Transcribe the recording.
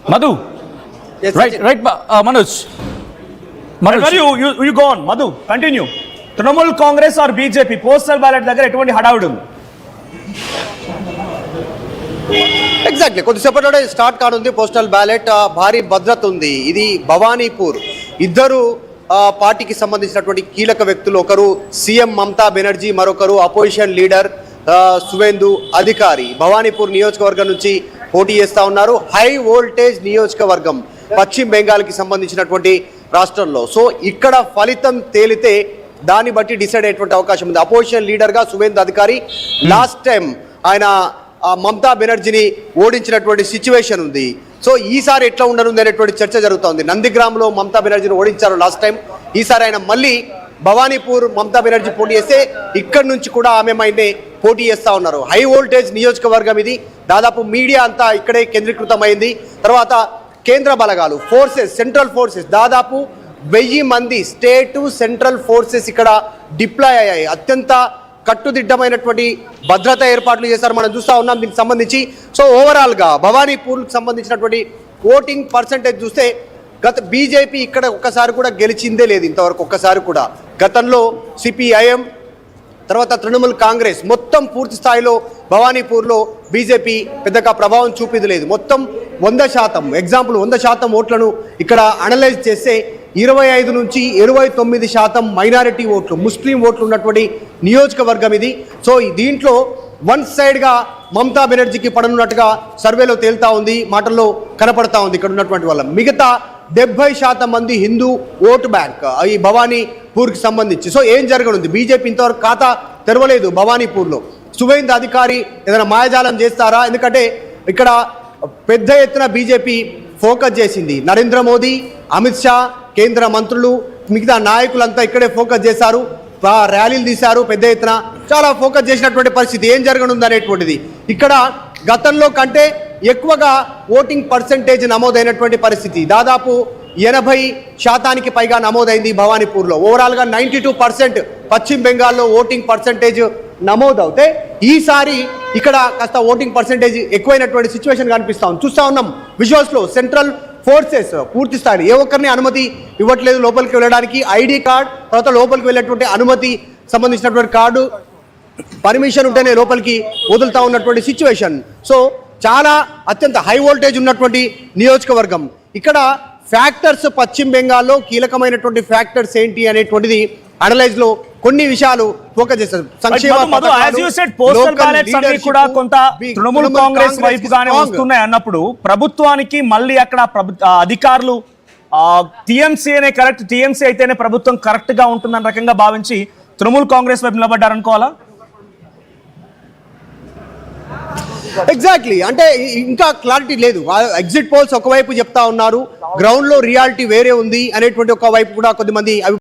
Madhu. Yes, Right, Manoj. Where you go on, Madhu, continue. Trinamool Congress or BJP postal ballot దగ్గర ఎటువంటి హడావుడి ఉంది? Exactly కొద్దిసేపట్లో start కానుంది పోస్టల్ బ్యాలెట్. భారీ భద్రత ఉంది. ఇది భవానీపూర్. ఇద్దరు పార్టీకి సంబంధించినటువంటి కీలక వ్యక్తులు, ఒకరు సీఎం మమతా బెనర్జీ, మరొకరు అపోజిషన్ లీడర్ సువేందు అధికారి భవానీపూర్ నియోజకవర్గం నుంచి పోటీ చేస్తూ ఉన్నారు. హై వోల్టేజ్ నియోజకవర్గం పశ్చిమ బెంగాల్కి సంబంధించినటువంటి రాష్ట్రంలో. సో ఇక్కడ ఫలితం తేలితే దాన్ని బట్టి డిసైడ్ అయ్యేటువంటి అవకాశం ఉంది. అపోజిషన్ లీడర్గా సువేందు అధికారి లాస్ట్ టైం ఆయన మమతా బెనర్జీని ఓడించినటువంటి సిచ్యువేషన్ ఉంది. సో ఈసారి ఎట్లా ఉండనుంది అనేటువంటి చర్చ జరుగుతోంది. నందిగ్రామ్లో మమతా బెనర్జీని ఓడించారు లాస్ట్ టైం. ఈసారి ఆయన మళ్ళీ భవానీపూర్ మమతా బెనర్జీ పోటీ చేస్తే ఇక్కడి నుంచి కూడా ఆమె మైండే పోటీ చేస్తూ ఉన్నారు. హై వోల్టేజ్ నియోజకవర్గం ఇది. దాదాపు మీడియా అంతా ఇక్కడే కేంద్రీకృతమైంది. తర్వాత కేంద్ర బలగాలు, ఫోర్సెస్, సెంట్రల్ ఫోర్సెస్ దాదాపు 1000 మంది స్టేటు సెంట్రల్ ఫోర్సెస్ ఇక్కడ డిప్లాయ్ అయ్యాయి. అత్యంత కట్టుదిట్టమైనటువంటి భద్రతా ఏర్పాట్లు చేశారు. మనం చూస్తూ ఉన్నాం దీనికి సంబంధించి. సో ఓవరాల్గా భవానీపూర్కి సంబంధించినటువంటి ఓటింగ్ పర్సంటేజ్ చూస్తే బీజేపీ ఇక్కడ ఒక్కసారి కూడా గెలిచిందే లేదు ఇంతవరకు, ఒక్కసారి కూడా. గతంలో సిపిఐఎం, తర్వాత తృణమూల్ కాంగ్రెస్ మొత్తం పూర్తి స్థాయిలో భవానీపూర్లో బీజేపీ పెద్దగా ప్రభావం చూపింది లేదు. మొత్తం 100%, ఎగ్జాంపుల్ 100% ఓట్లను ఇక్కడ అనలైజ్ చేస్తే 25 నుంచి 29% మైనారిటీ ఓట్లు, ముస్లిం ఓట్లు ఉన్నటువంటి నియోజకవర్గం ఇది. సో దీంట్లో వన్ సైడ్గా మమతా బెనర్జీకి పడనున్నట్టుగా సర్వేలో తేలుతా ఉంది, మాటల్లో కనపడతా ఉంది ఇక్కడ ఉన్నటువంటి వాళ్ళ. మిగతా 70% మంది హిందూ ఓటు బ్యాంక్ ఈ భవానీపూర్కి సంబంధించి. సో ఏం జరగనుంది? బీజేపీ ఇంతవరకు ఖాతా తెరవలేదు భవానీపూర్లో. సువేందు అధికారి ఏదైనా మాయాజాలం చేస్తారా? ఎందుకంటే ఇక్కడ పెద్ద ఎత్తున బీజేపీ ఫోకస్ చేసింది. నరేంద్ర మోదీ, అమిత్ షా, కేంద్ర మంత్రులు, మిగతా నాయకులంతా ఇక్కడే ఫోకస్ చేశారు. ర్యాలీలు తీశారు పెద్ద ఎత్తున. చాలా ఫోకస్ చేసినటువంటి పరిస్థితి. ఏం జరగనుంది అనేటువంటిది ఇక్కడ గతంలో కంటే ఎక్కువగా ఓటింగ్ పర్సంటేజ్ నమోదైనటువంటి పరిస్థితి. దాదాపు 80% పైగా నమోదైంది భవానీపూర్లో. ఓవరాల్గా 92% పశ్చిమ బెంగాల్లో ఓటింగ్ పర్సంటేజ్ నమోదవుతే ఈసారి ఇక్కడ కాస్త ఓటింగ్ పర్సంటేజ్ ఎక్కువైనటువంటి సిచ్యువేషన్ కనిపిస్తా ఉంది. చూస్తూ ఉన్నాం విజువల్స్లో. సెంట్రల్ ఫోర్సెస్ పూర్తి స్థాయి ఏ ఒక్కరిని అనుమతి ఇవ్వట్లేదు లోపలికి వెళ్ళడానికి. ఐడి కార్డ్, తర్వాత లోపలికి వెళ్ళేటువంటి అనుమతి సంబంధించినటువంటి కార్డు, పర్మిషన్ ఉంటేనే లోపలికి వదులుతూ ఉన్నటువంటి సిచ్యువేషన్. సో చాలా అత్యంత హై వోల్టేజ్ ఉన్నటువంటి నియోజకవర్గం. ఇక్కడ ఫ్యాక్టర్స్ పశ్చిమ బెంగాల్లో కీలకమైనటువంటి ఫ్యాక్టర్స్ ఏంటి అనేటువంటిది అనలైజ్ లో కొన్ని విషయాలు ఫోకస్ చేస్తారు. కూడా కొంత తృణమూల్ కాంగ్రెస్ వైపుగానే వస్తున్నాయి అన్నప్పుడు ప్రభుత్వానికి మళ్ళీ అక్కడ అధికారులు టీఎంసీ అనే కరెక్ట్, టీఎంసీ అయితేనే ప్రభుత్వం కరెక్ట్ గా ఉంటుందన్న రకంగా భావించి తృణమూల్ కాంగ్రెస్ వైపు నిలబడ్డారనుకోవాలా? ఎగ్జాక్ట్లీ. అంటే ఇంకా క్లారిటీ లేదు. ఎగ్జిట్ పోల్స్ ఒకవైపు చెప్తా ఉన్నారు, గ్రౌండ్ లో రియాలిటీ వేరే ఉంది అనేటువంటి ఒక వైపు కూడా కొద్దిమంది